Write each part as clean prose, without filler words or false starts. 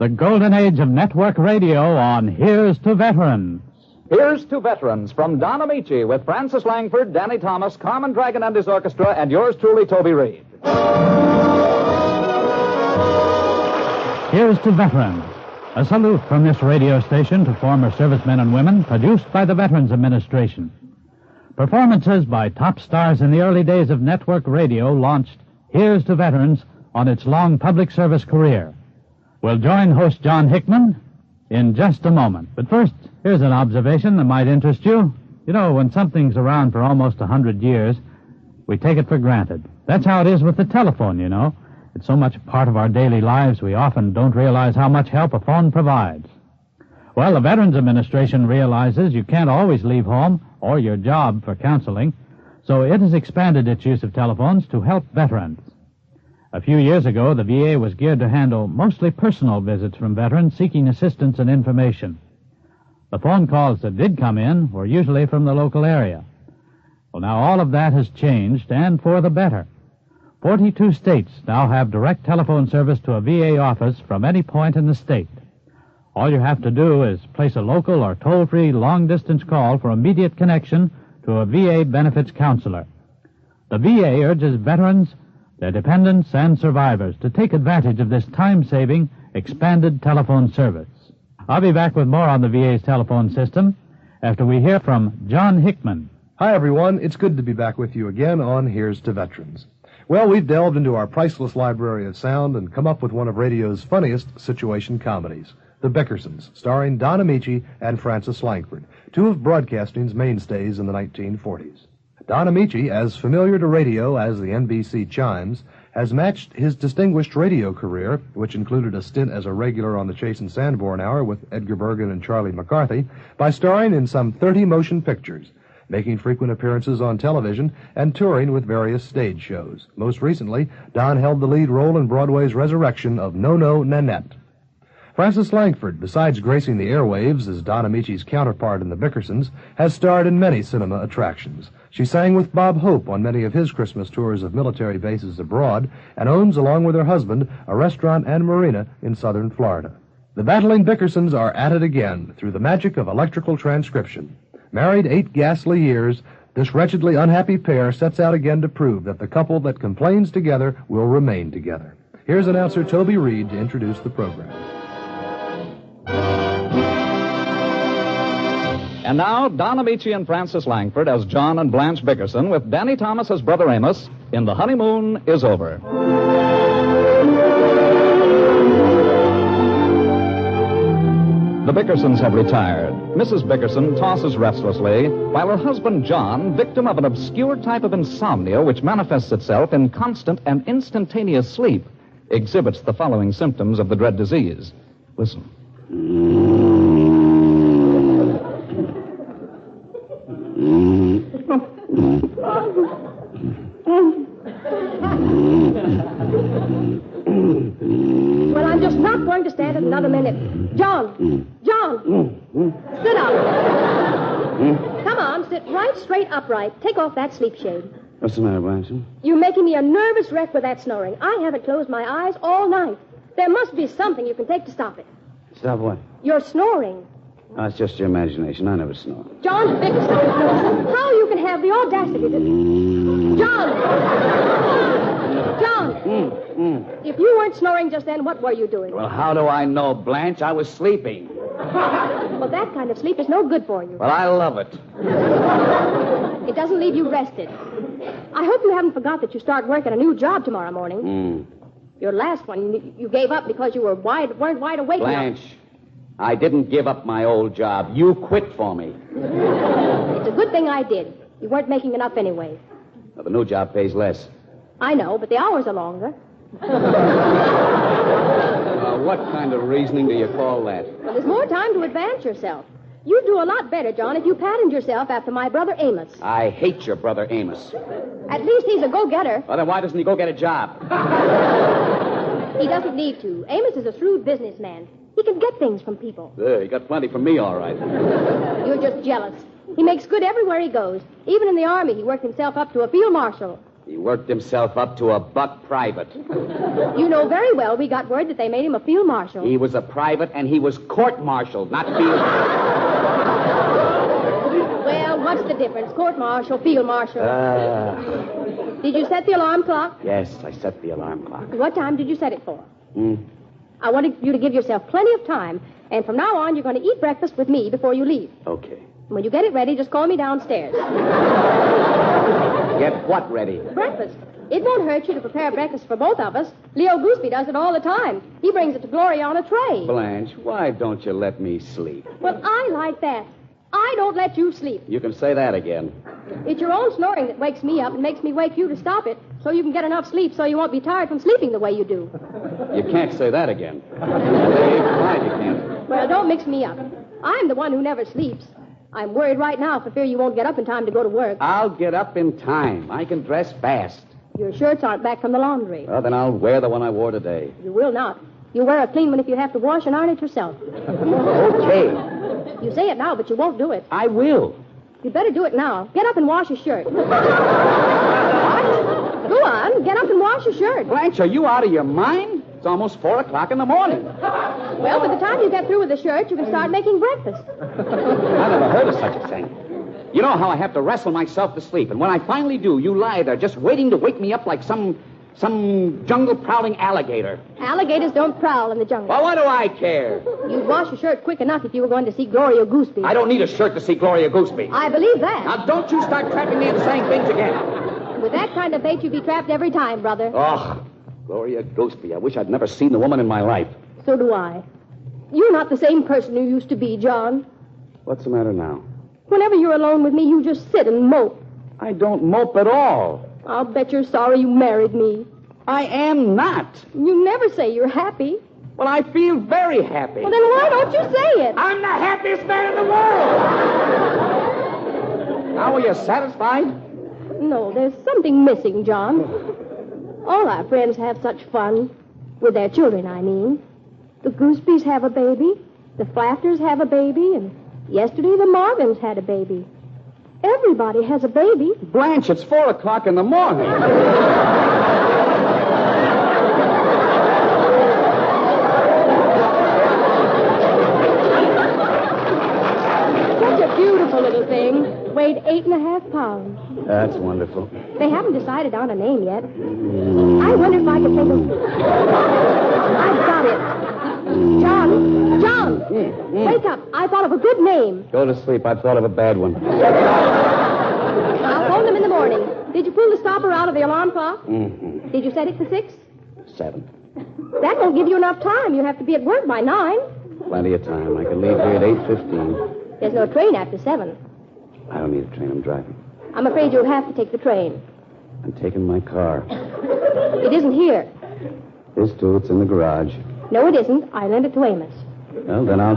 The golden age of network radio on Here's to Veterans. Here's to Veterans from Don Amici with Francis Langford, Danny Thomas, Carmen Dragon and his orchestra, and yours truly, Toby Reed. Here's to Veterans. A salute from this radio station to former servicemen and women, produced by the Veterans Administration. Performances by top stars in the early days of network radio launched Here's to Veterans on its long public service career. We'll join host John Hickman in just a moment. But first, here's an observation that might interest you. You know, when something's around for almost 100 years, we take it for granted. That's how it is with the telephone, you know. It's so much part of our daily lives, we often don't realize how much help a phone provides. Well, the Veterans Administration realizes you can't always leave home or your job for counseling, so it has expanded its use of telephones to help veterans. A few years ago, the VA was geared to handle mostly personal visits from veterans seeking assistance and information. The phone calls that did come in were usually from the local area. Well, now all of that has changed, and for the better. 42 states now have direct telephone service to a VA office from any point in the state. All you have to do is place a local or toll-free long-distance call for immediate connection to a VA benefits counselor. The VA urges veterans, their dependents, and survivors to take advantage of this time-saving, expanded telephone service. I'll be back with more on the VA's telephone system after we hear from John Hickman. Hi, everyone. It's good to be back with you again on Here's to Veterans. Well, we've delved into our priceless library of sound and come up with one of radio's funniest situation comedies, The Bickersons, starring Don Amici and Francis Langford, two of broadcasting's mainstays in the 1940s. Don Amici, as familiar to radio as the NBC chimes, has matched his distinguished radio career, which included a stint as a regular on the Chase and Sanborn Hour with Edgar Bergen and Charlie McCarthy, by starring in some 30 motion pictures, making frequent appearances on television, and touring with various stage shows. Most recently, Don held the lead role in Broadway's resurrection of No-No Nanette. Francis Langford, besides gracing the airwaves as Don Amici's counterpart in The Bickersons, has starred in many cinema attractions. She sang with Bob Hope on many of his Christmas tours of military bases abroad, and owns, along with her husband, a restaurant and marina in southern Florida. The battling Bickersons are at it again through the magic of electrical transcription. Married 8 ghastly years, this wretchedly unhappy pair sets out again to prove that the couple that complains together will remain together. Here's announcer Toby Reed to introduce the program. And now, Don Amici and Francis Langford as John and Blanche Bickerson with Danny Thomas as Brother Amos in The Honeymoon Is Over. The Bickersons have retired. Mrs. Bickerson tosses restlessly, while her husband John, victim of an obscure type of insomnia which manifests itself in constant and instantaneous sleep, exhibits the following symptoms of the dread disease. Listen. Well, I'm just not going to stand it another minute. John! Sit up. Come on, sit right straight upright. Take off that sleep shade. What's the matter, Blanche? You're making me a nervous wreck with that snoring. I haven't closed my eyes all night. There must be something you can take to stop it. Stop what? You're snoring. Oh, it's just your imagination. I never snore. John Bickerson, how you can have the audacity to... John! If you weren't snoring just then, what were you doing? Well, how do I know, Blanche? I was sleeping. Well, that kind of sleep is no good for you. Well, I love it. It doesn't leave you rested. I hope you haven't forgot that you start work at a new job tomorrow morning. Your last one, you gave up because you weren't wide awake Blanche, enough. I didn't give up my old job. You quit for me. It's a good thing I did. You weren't making enough anyway. Well, the new job pays less. I know, but the hours are longer. What kind of reasoning do you call that? Well, there's more time to advance yourself. You'd do a lot better, John, if you patterned yourself after my brother Amos. I hate your brother Amos. At least he's a go-getter. Well, then why doesn't he go get a job? He doesn't need to. Amos is a shrewd businessman. He can get things from people. He got plenty from me, all right. You're just jealous. He makes good everywhere he goes. Even in the Army, he worked himself up to a field marshal. He worked himself up to a buck private. You know very well we got word that they made him a field marshal. He was a private, and he was court-martialed, not field. Well, what's the difference? Court-martial, field marshal. Did you set the alarm clock? Yes, I set the alarm clock. What time did you set it for? I wanted you to give yourself plenty of time, and from now on, you're going to eat breakfast with me before you leave. Okay. When you get it ready, just call me downstairs. Get what ready? Breakfast. It won't hurt you to prepare breakfast for both of us. Leo Gooseby does it all the time. He brings it to Gloria on a tray. Blanche, why don't you let me sleep? Well, I like that. I don't let you sleep. You can say that again. It's your own snoring that wakes me up and makes me wake you to stop it, so you can get enough sleep so you won't be tired from sleeping the way you do. You can't say that again. Why you can't? Well, don't mix me up. I'm the one who never sleeps. I'm worried right now for fear you won't get up in time to go to work. I'll get up in time. I can dress fast. Your shirts aren't back from the laundry. Well, then I'll wear the one I wore today. You will not. You'll wear a clean one if you have to wash and iron it yourself. Okay. You say it now, but you won't do it. I will. You'd better do it now. Get up and wash your shirt. What? Go on. Get up and wash your shirt. Blanche, are you out of your mind? It's almost 4 o'clock in the morning. Well, by the time you get through with the shirt, you can start making breakfast. I never heard of such a thing. You know how I have to wrestle myself to sleep, and when I finally do, you lie there just waiting to wake me up like some jungle-prowling alligator. Alligators don't prowl in the jungle. Well, what do I care? You'd wash your shirt quick enough if you were going to see Gloria Gooseby. I don't need a shirt to see Gloria Gooseby. I believe that. Now, don't you start trapping me into saying things again. With that kind of bait, you'd be trapped every time, brother. Oh, Gloria Gooseby. I wish I'd never seen the woman in my life. So do I. You're not the same person you used to be, John. What's the matter now? Whenever you're alone with me, you just sit and mope. I don't mope at all. I'll bet you're sorry you married me. I am not. You never say you're happy. Well, I feel very happy. Well, then why don't you say it? I'm the happiest man in the world. Now, are you satisfied? No, there's something missing, John. All our friends have such fun. With their children, I mean. The Goosebeys have a baby. The Flafters have a baby. And yesterday, the Marvins had a baby. Everybody has a baby. Blanche, it's 4 o'clock in the morning. Such a beautiful little thing. Weighed 8.5 pounds. That's wonderful. They haven't decided on a name yet. I wonder if I could take a... I've got it. John! Wake up. I thought of a good name. Go to sleep. I've thought of a bad one. I'll phone them in the morning. Did you pull the stopper out of the alarm clock? Mm-hmm. Did you set it for 6? 7. That won't give you enough time. You have to be at work by 9. Plenty of time. I can leave here at 8:15. There's no train after 7. I don't need a train. I'm driving. I'm afraid you'll have to take the train. I'm taking my car. It isn't here. This, too. It's in the garage. No, it isn't. I lent it to Amos. Well, then I'll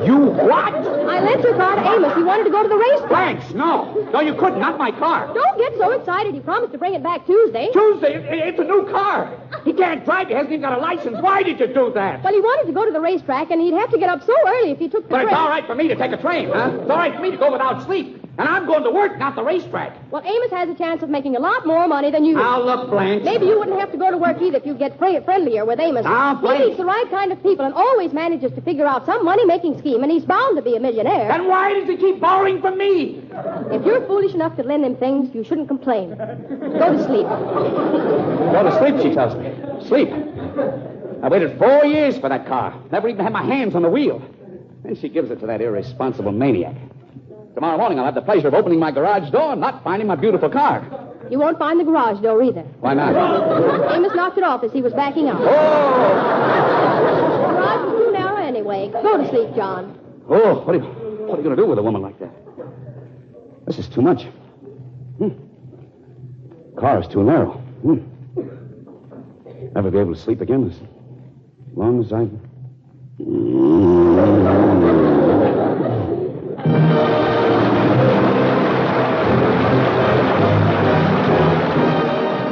You what? I lent your car to Amos. He wanted to go to the racetrack. Blanche, no. No, you couldn't. Not my car. Don't get so excited. He promised to bring it back Tuesday. Tuesday? It's a new car. He can't drive. He hasn't even got a license. Why did you do that? Well, he wanted to go to the racetrack, and he'd have to get up so early if he took the But train. it's all right for me to take a train, huh? It's all right for me to go without sleep. And I'm going to work, not the racetrack. Well, Amos has a chance of making a lot more money than you. Now, look, Blanche. Maybe you wouldn't have to go to work either if you get friendlier with Amos. Now, He Blanche. meets the right kind of people and always manages to figure out some money-making scheme, and he's bound to be a millionaire. Then why does he keep borrowing from me? If you're foolish enough to lend him things, you shouldn't complain. Go to sleep. Go to sleep, she tells me. Sleep. I waited 4 years for that car. Never even had my hands on the wheel. Then she gives it to that irresponsible maniac. Tomorrow morning I'll have the pleasure of opening my garage door and not finding my beautiful car. You won't find the garage door either. Why not? Amos knocked it off as he was backing out. Oh! The garage was too narrow anyway. Go to sleep, John. Oh, what are you going to do with a woman like that? This is too much. Car is too narrow. Never be able to sleep again as long as I...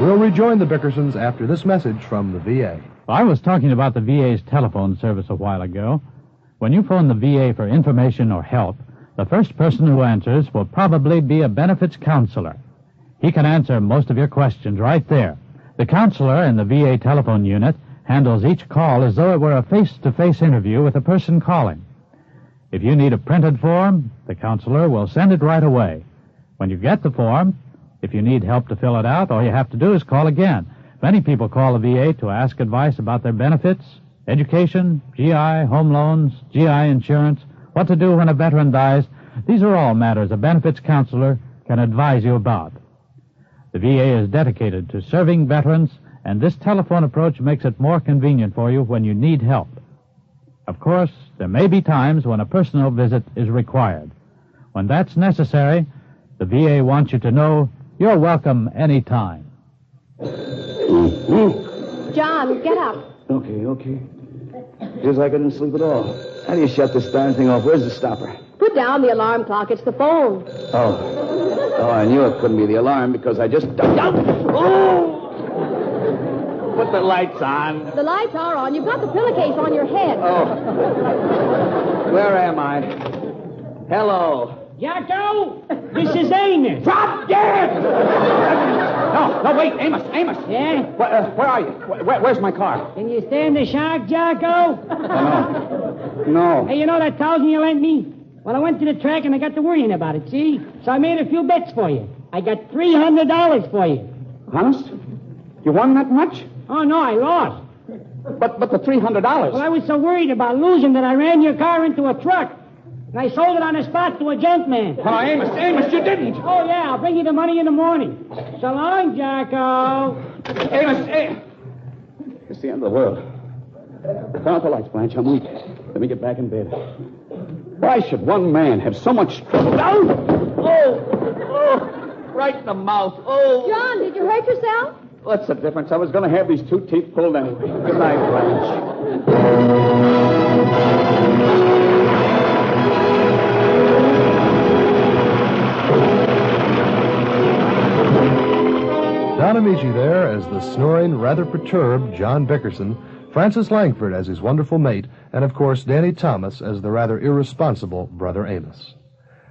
We'll rejoin the Bickersons after this message from the VA. I was talking about the VA's telephone service a while ago. When you phone the VA for information or help, the first person who answers will probably be a benefits counselor. He can answer most of your questions right there. The counselor in the VA telephone unit handles each call as though it were a face-to-face interview with the person calling. If you need a printed form, the counselor will send it right away. When you get the form, if you need help to fill it out, all you have to do is call again. Many people call the VA to ask advice about their benefits, education, GI, home loans, GI insurance, what to do when a veteran dies. These are all matters a benefits counselor can advise you about. The VA is dedicated to serving veterans, and this telephone approach makes it more convenient for you when you need help. Of course, there may be times when a personal visit is required. When that's necessary, the VA wants you to know you're welcome any time. John, get up. Okay. Feels like I didn't sleep at all. How do you shut this darn thing off? Where's the stopper? Put down the alarm clock. It's the phone. Oh, I knew it couldn't be the alarm because I just... Oh! Put the lights on. The lights are on. You've got the pillowcase on your head. Oh. Where am I? Hello. Jacko, this is Amos. Drop dead! No, wait, Amos. Yeah? Where are you? Where's my car? Can you stand the shock, Jacko? No. Hey, you know that $1,000 you lent me? Well, I went to the track and I got to worrying about it, see? So I made a few bets for you. I got $300 for you. Honest? You won that much? Oh, no, I lost. But the $300. Well, I was so worried about losing that I ran your car into a truck. And I sold it on the spot to a junk man. Oh, Amos, you didn't. Oh, yeah, I'll bring you the money in the morning. So long, Jacko. Amos. It's the end of the world. Turn out the lights, Blanche. I'm weak. Let me get back in bed. Why should one man have so much trouble? Oh, right in the mouth. Oh. John, did you hurt yourself? What's the difference? I was going to have these 2 teeth pulled anyway. Good night, Blanche. Donna Michi there as the snoring, rather perturbed John Bickerson, Francis Langford as his wonderful mate, and of course Danny Thomas as the rather irresponsible Brother Amos.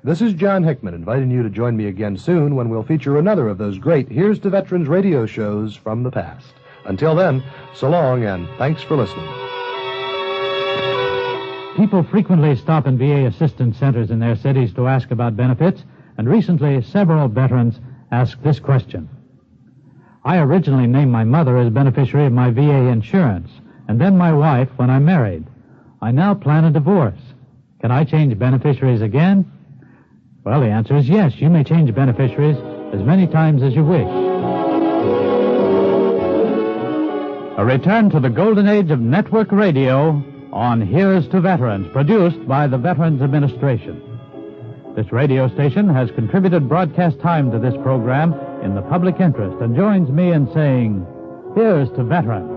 This is John Hickman inviting you to join me again soon when we'll feature another of those great Here's to Veterans radio shows from the past. Until then, so long and thanks for listening. People frequently stop in VA assistance centers in their cities to ask about benefits, and recently several veterans asked this question. I originally named my mother as beneficiary of my VA insurance, and then my wife when I married. I now plan a divorce. Can I change beneficiaries again? Well, the answer is yes. You may change beneficiaries as many times as you wish. A return to the golden age of network radio on Here's to Veterans, produced by the Veterans Administration. This radio station has contributed broadcast time to this program in the public interest and joins me in saying, Here's to Veterans.